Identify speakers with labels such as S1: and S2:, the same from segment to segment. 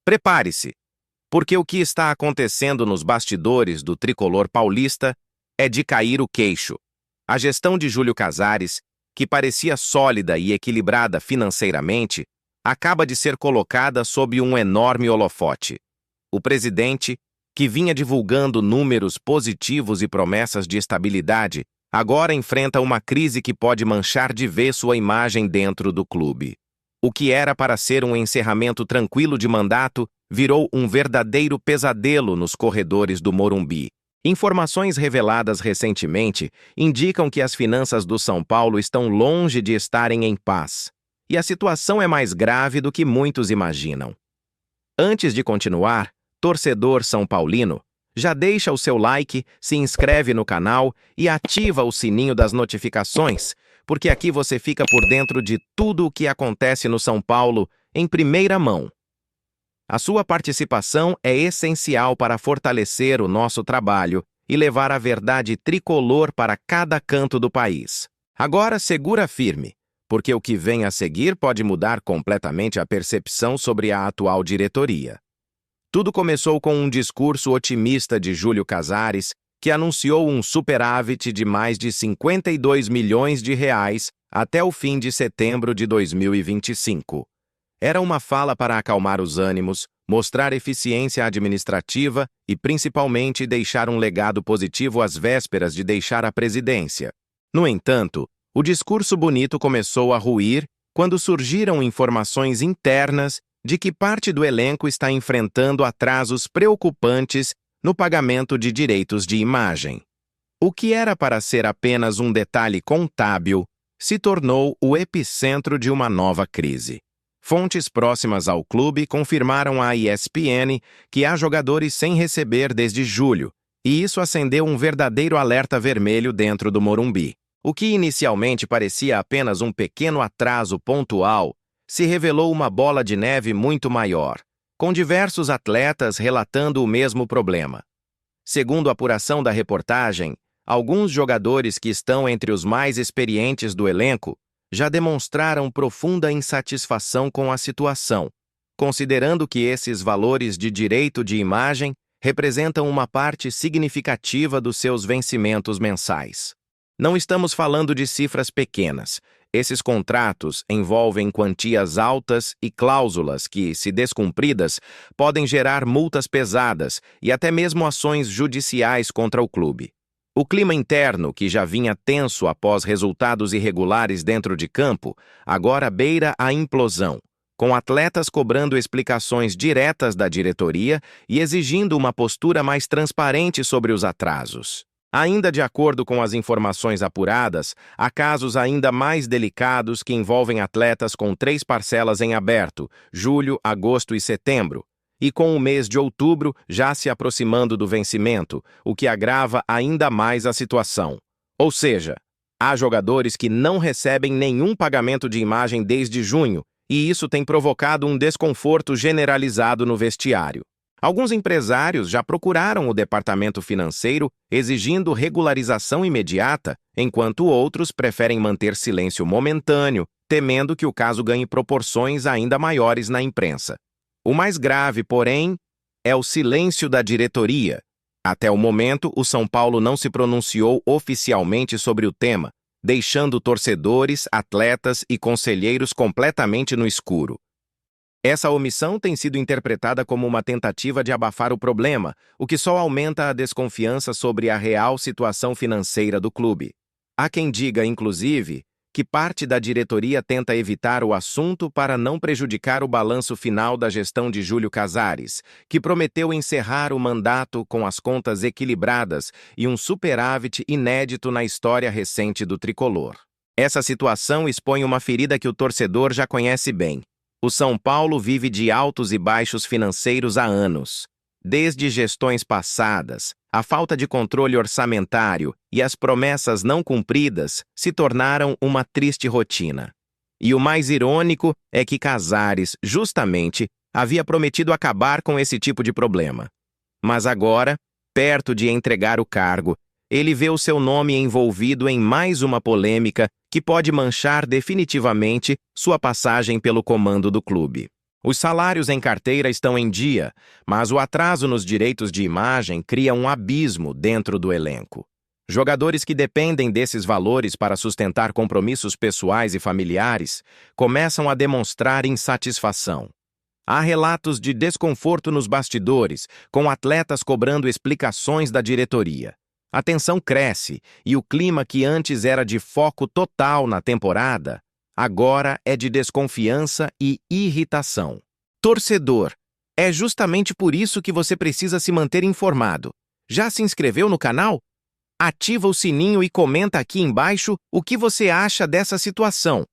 S1: Prepare-se, porque o que está acontecendo nos bastidores do tricolor paulista é de cair o queixo. A gestão de Júlio Casares, que parecia sólida e equilibrada financeiramente, acaba de ser colocada sob um enorme holofote. O presidente, que vinha divulgando números positivos e promessas de estabilidade, agora enfrenta uma crise que pode manchar de vez sua imagem dentro do clube. O que era para ser um encerramento tranquilo de mandato virou um verdadeiro pesadelo nos corredores do Morumbi. Informações reveladas recentemente indicam que as finanças do São Paulo estão longe de estarem em paz. E a situação é mais grave do que muitos imaginam. Antes de continuar, torcedor são paulino, já deixa o seu like, se inscreve no canal e ativa o sininho das notificações, porque aqui você fica por dentro de tudo o que acontece no São Paulo em primeira mão. A sua participação é essencial para fortalecer o nosso trabalho e levar a verdade tricolor para cada canto do país. Agora segura firme, porque o que vem a seguir pode mudar completamente a percepção sobre a atual diretoria. Tudo começou com um discurso otimista de Júlio Casares, que anunciou um superávit de mais de 52 milhões de reais até o fim de setembro de 2025. Era uma fala para acalmar os ânimos, mostrar eficiência administrativa e, principalmente, deixar um legado positivo às vésperas de deixar a presidência. No entanto, o discurso bonito começou a ruir quando surgiram informações internas de que parte do elenco está enfrentando atrasos preocupantes no pagamento de direitos de imagem. O que era para ser apenas um detalhe contábil se tornou o epicentro de uma nova crise. Fontes próximas ao clube confirmaram à ESPN que há jogadores sem receber desde julho, e isso acendeu um verdadeiro alerta vermelho dentro do Morumbi. O que inicialmente parecia apenas um pequeno atraso pontual se revelou uma bola de neve muito maior, com diversos atletas relatando o mesmo problema. Segundo a apuração da reportagem, alguns jogadores que estão entre os mais experientes do elenco já demonstraram profunda insatisfação com a situação, considerando que esses valores de direito de imagem representam uma parte significativa dos seus vencimentos mensais. Não estamos falando de cifras pequenas. Esses contratos envolvem quantias altas e cláusulas que, se descumpridas, podem gerar multas pesadas e até mesmo ações judiciais contra o clube. O clima interno, que já vinha tenso após resultados irregulares dentro de campo, agora beira a implosão, com atletas cobrando explicações diretas da diretoria e exigindo uma postura mais transparente sobre os atrasos. Ainda de acordo com as informações apuradas, há casos ainda mais delicados que envolvem atletas com 3 parcelas em aberto, julho, agosto e setembro, e com o mês de outubro já se aproximando do vencimento, o que agrava ainda mais a situação. Ou seja, há jogadores que não recebem nenhum pagamento de imagem desde junho, e isso tem provocado um desconforto generalizado no vestiário. Alguns empresários já procuraram o departamento financeiro exigindo regularização imediata, enquanto outros preferem manter silêncio momentâneo, temendo que o caso ganhe proporções ainda maiores na imprensa. O mais grave, porém, é o silêncio da diretoria. Até o momento, o São Paulo não se pronunciou oficialmente sobre o tema, deixando torcedores, atletas e conselheiros completamente no escuro. Essa omissão tem sido interpretada como uma tentativa de abafar o problema, o que só aumenta a desconfiança sobre a real situação financeira do clube. Há quem diga, inclusive, que parte da diretoria tenta evitar o assunto para não prejudicar o balanço final da gestão de Júlio Casares, que prometeu encerrar o mandato com as contas equilibradas e um superávit inédito na história recente do tricolor. Essa situação expõe uma ferida que o torcedor já conhece bem. O São Paulo vive de altos e baixos financeiros há anos. Desde gestões passadas, a falta de controle orçamentário e as promessas não cumpridas se tornaram uma triste rotina. E o mais irônico é que Casares, justamente, havia prometido acabar com esse tipo de problema. Mas agora, perto de entregar o cargo, ele vê o seu nome envolvido em mais uma polêmica que pode manchar definitivamente sua passagem pelo comando do clube. Os salários em carteira estão em dia, mas o atraso nos direitos de imagem cria um abismo dentro do elenco. Jogadores que dependem desses valores para sustentar compromissos pessoais e familiares começam a demonstrar insatisfação. Há relatos de desconforto nos bastidores, com atletas cobrando explicações da diretoria. A tensão cresce e o clima que antes era de foco total na temporada, agora é de desconfiança e irritação. Torcedor, é justamente por isso que você precisa se manter informado. Já se inscreveu no canal? Ativa o sininho e comenta aqui embaixo o que você acha dessa situação.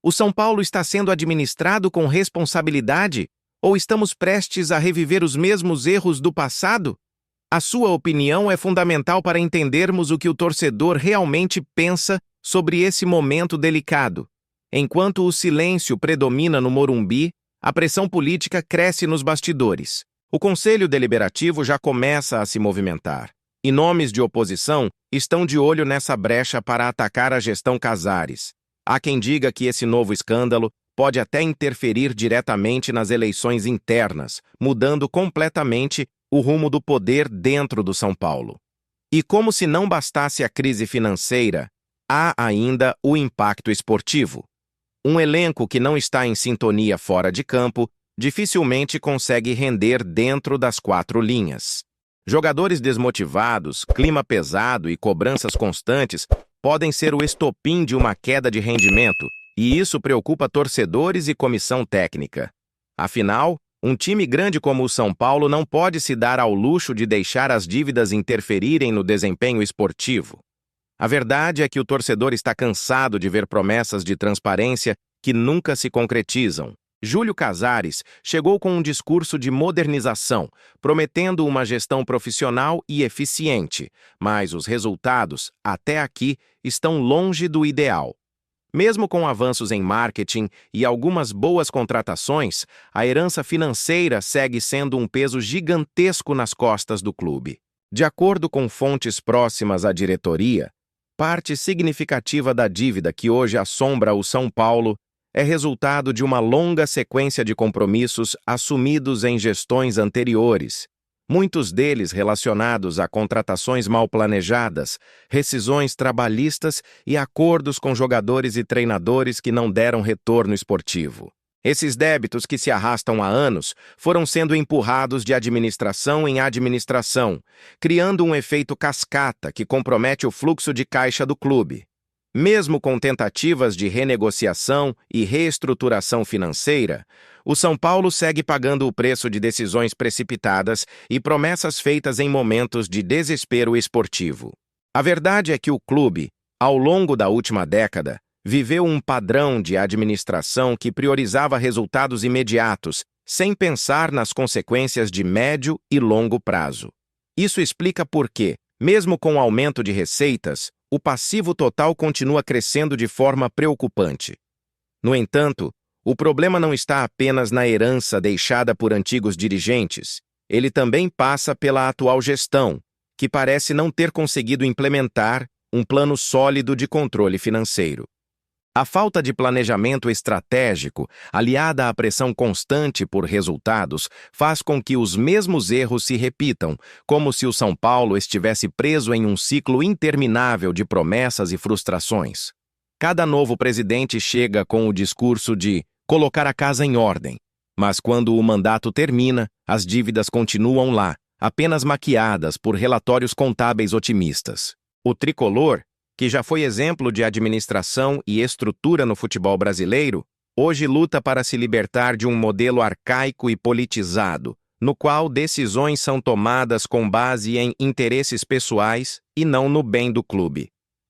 S1: O São Paulo está sendo administrado com responsabilidade ou estamos prestes a reviver os mesmos erros do passado? A sua opinião é fundamental para entendermos o que o torcedor realmente pensa sobre esse momento delicado. Enquanto o silêncio predomina no Morumbi, a pressão política cresce nos bastidores. O Conselho Deliberativo já começa a se movimentar. E nomes de oposição estão de olho nessa brecha para atacar a gestão Casares. Há quem diga que esse novo escândalo pode até interferir diretamente nas eleições internas, mudando completamente o rumo do poder dentro do São Paulo. E como se não bastasse a crise financeira, há ainda o impacto esportivo. Um elenco que não está em sintonia fora de campo dificilmente consegue render dentro das quatro linhas. Jogadores desmotivados, clima pesado e cobranças constantes podem ser o estopim de uma queda de rendimento, e isso preocupa torcedores e comissão técnica. Afinal, um time grande como o São Paulo não pode se dar ao luxo de deixar as dívidas interferirem no desempenho esportivo. A verdade é que o torcedor está cansado de ver promessas de transparência que nunca se concretizam. Júlio Casares chegou com um discurso de modernização, prometendo uma gestão profissional e eficiente, mas os resultados, até aqui, estão longe do ideal. Mesmo com avanços em marketing e algumas boas contratações, a herança financeira segue sendo um peso gigantesco nas costas do clube. De acordo com fontes próximas à diretoria, parte significativa da dívida que hoje assombra o São Paulo é resultado de uma longa sequência de compromissos assumidos em gestões anteriores, muitos deles relacionados a contratações mal planejadas, rescisões trabalhistas e acordos com jogadores e treinadores que não deram retorno esportivo. Esses débitos que se arrastam há anos foram sendo empurrados de administração em administração, criando um efeito cascata que compromete o fluxo de caixa do clube. Mesmo com tentativas de renegociação e reestruturação financeira, o São Paulo segue pagando o preço de decisões precipitadas e promessas feitas em momentos de desespero esportivo. A verdade é que o clube, ao longo da última década, viveu um padrão de administração que priorizava resultados imediatos, sem pensar nas consequências de médio e longo prazo. Isso explica por que, mesmo com o aumento de receitas, o passivo total continua crescendo de forma preocupante. No entanto, o problema não está apenas na herança deixada por antigos dirigentes, ele também passa pela atual gestão, que parece não ter conseguido implementar um plano sólido de controle financeiro. A falta de planejamento estratégico, aliada à pressão constante por resultados, faz com que os mesmos erros se repitam, como se o São Paulo estivesse preso em um ciclo interminável de promessas e frustrações. Cada novo presidente chega com o discurso de colocar a casa em ordem, mas quando o mandato termina, as dívidas continuam lá, apenas maquiadas por relatórios contábeis otimistas. O tricolor, que já foi exemplo de administração e estrutura no futebol brasileiro, hoje luta para se libertar de um modelo arcaico e politizado, no qual decisões são tomadas com base em interesses pessoais e não no bem do clube.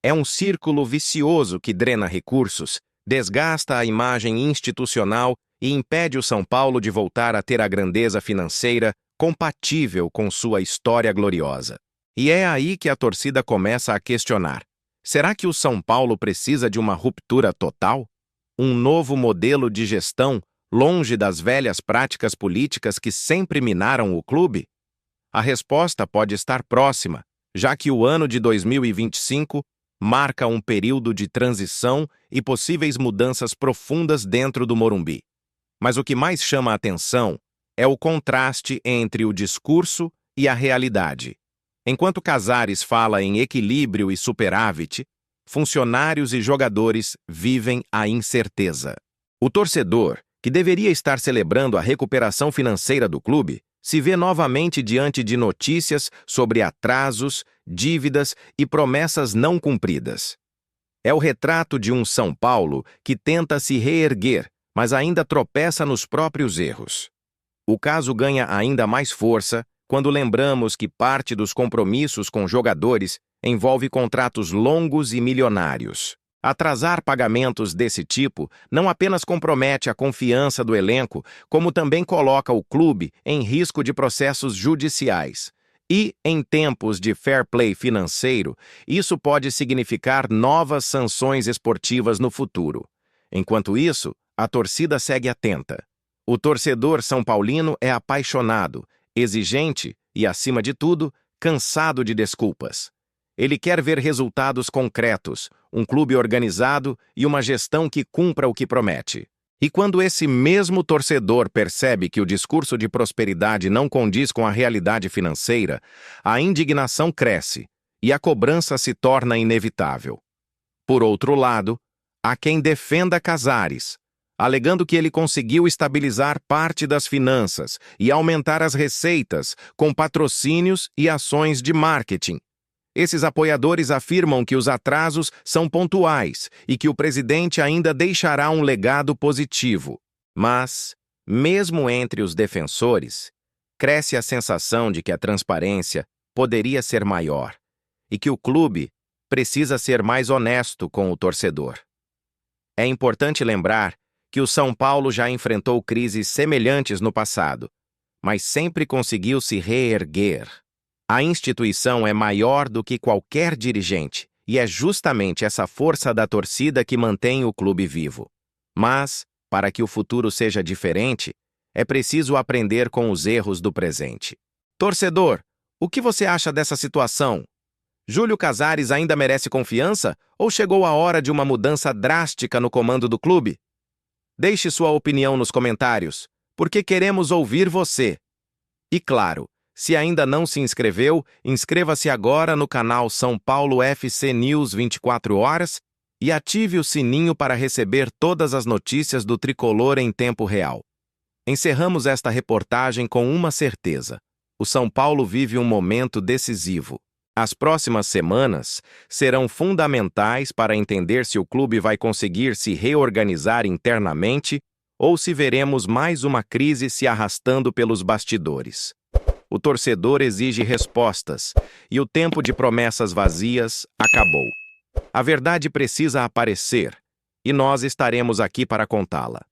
S1: É um círculo vicioso que drena recursos, desgasta a imagem institucional e impede o São Paulo de voltar a ter a grandeza financeira compatível com sua história gloriosa. E é aí que a torcida começa a questionar: será que o São Paulo precisa de uma ruptura total? Um novo modelo de gestão, longe das velhas práticas políticas que sempre minaram o clube? A resposta pode estar próxima, já que o ano de 2025 marca um período de transição e possíveis mudanças profundas dentro do Morumbi. Mas o que mais chama a atenção é o contraste entre o discurso e a realidade. Enquanto Casares fala em equilíbrio e superávit, funcionários e jogadores vivem a incerteza. O torcedor, que deveria estar celebrando a recuperação financeira do clube, se vê novamente diante de notícias sobre atrasos, dívidas e promessas não cumpridas. É o retrato de um São Paulo que tenta se reerguer, mas ainda tropeça nos próprios erros. O caso ganha ainda mais força quando lembramos que parte dos compromissos com jogadores envolve contratos longos e milionários. Atrasar pagamentos desse tipo não apenas compromete a confiança do elenco, como também coloca o clube em risco de processos judiciais. E, em tempos de fair play financeiro, isso pode significar novas sanções esportivas no futuro. Enquanto isso, a torcida segue atenta. O torcedor são paulino é apaixonado, exigente e, acima de tudo, cansado de desculpas. Ele quer ver resultados concretos, um clube organizado e uma gestão que cumpra o que promete. E quando esse mesmo torcedor percebe que o discurso de prosperidade não condiz com a realidade financeira, a indignação cresce e a cobrança se torna inevitável. Por outro lado, há quem defenda Casares, alegando que ele conseguiu estabilizar parte das finanças e aumentar as receitas com patrocínios e ações de marketing. Esses apoiadores afirmam que os atrasos são pontuais e que o presidente ainda deixará um legado positivo. Mas, mesmo entre os defensores, cresce a sensação de que a transparência poderia ser maior e que o clube precisa ser mais honesto com o torcedor. É importante lembrar que o São Paulo já enfrentou crises semelhantes no passado, mas sempre conseguiu se reerguer. A instituição é maior do que qualquer dirigente, e é justamente essa força da torcida que mantém o clube vivo. Mas, para que o futuro seja diferente, é preciso aprender com os erros do presente. Torcedor, o que você acha dessa situação? Júlio Casares ainda merece confiança ou chegou a hora de uma mudança drástica no comando do clube? Deixe sua opinião nos comentários, porque queremos ouvir você. E claro, se ainda não se inscreveu, inscreva-se agora no canal São Paulo FC News 24 horas e ative o sininho para receber todas as notícias do tricolor em tempo real. Encerramos esta reportagem com uma certeza: o São Paulo vive um momento decisivo. As próximas semanas serão fundamentais para entender se o clube vai conseguir se reorganizar internamente ou se veremos mais uma crise se arrastando pelos bastidores. O torcedor exige respostas, e o tempo de promessas vazias acabou. A verdade precisa aparecer, e nós estaremos aqui para contá-la.